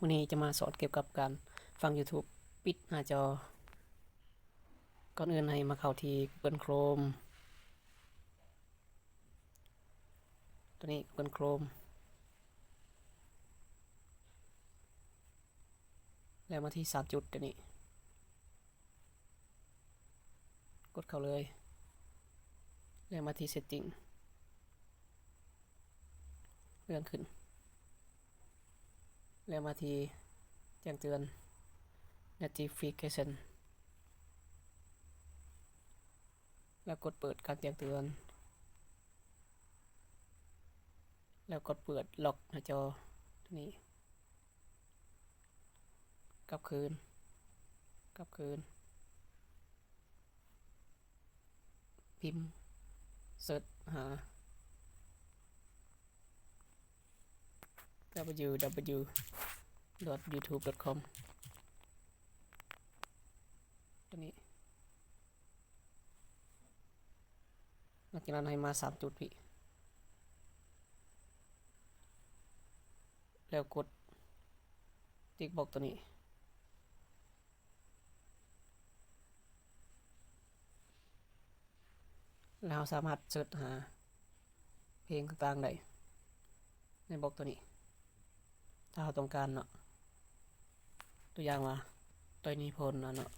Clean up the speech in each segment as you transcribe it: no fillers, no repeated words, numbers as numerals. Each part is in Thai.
วันนี้จะมาสอนเกี่ยวกับการฟัง YouTube ปิดหน้าจอก่อนอื่นให้มาเข้าที่ Google Chrome ตัวนี้ Google Chrome แล้วมาที่3จุดตัวนี้กดเข้าเลยแล้วมาที่ Setting เลื่อนขึ้นแล้วมาที่แจ้งเตือน Notification แล้วกดเปิดการแจ้งเตือนแล้วกดเปิดล็อกหน้าจอตัวนี้กลับคืนพิมพ์เสิร์ชหา www.youtube.com ตัวนี้หลังจากนั้นให้มา3จุดพี่แล้วกดติ๊กบอกตัวนี้แล้วเราสามารถเสิร์ชหาเพลงต่างๆได้ในบล็อกตัวนี้ถ้าเราต้องการเนาะตัวอย่างว่าตัวนี้พลเนาะ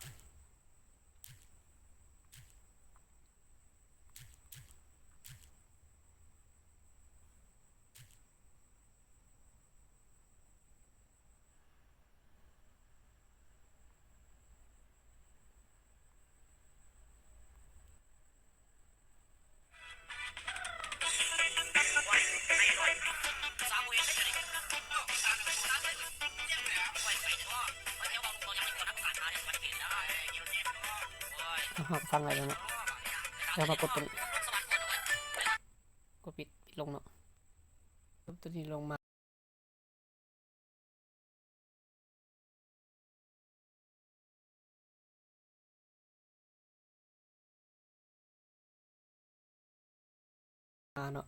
ฟังอะไรเนาะแล้วมากดตัวนี้กดปิดลงเนาะตัวนี้ลงมาเนาะ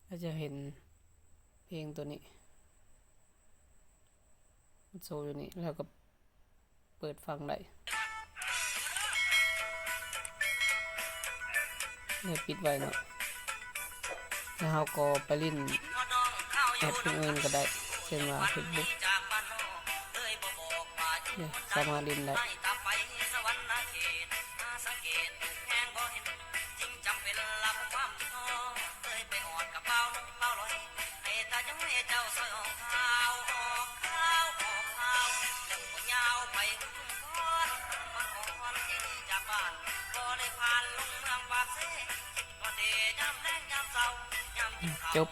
ก็จะเห็นเพลงตัวนี้โซอยู่นี่แล้วก็เปิดฟังได้เนี่ยปิดไว้เนาะแล้วเราก็ไปเล่นแอปอื่นก็ได้เช่นว่า Facebook เนี่ยสามารถเล่นได้จบ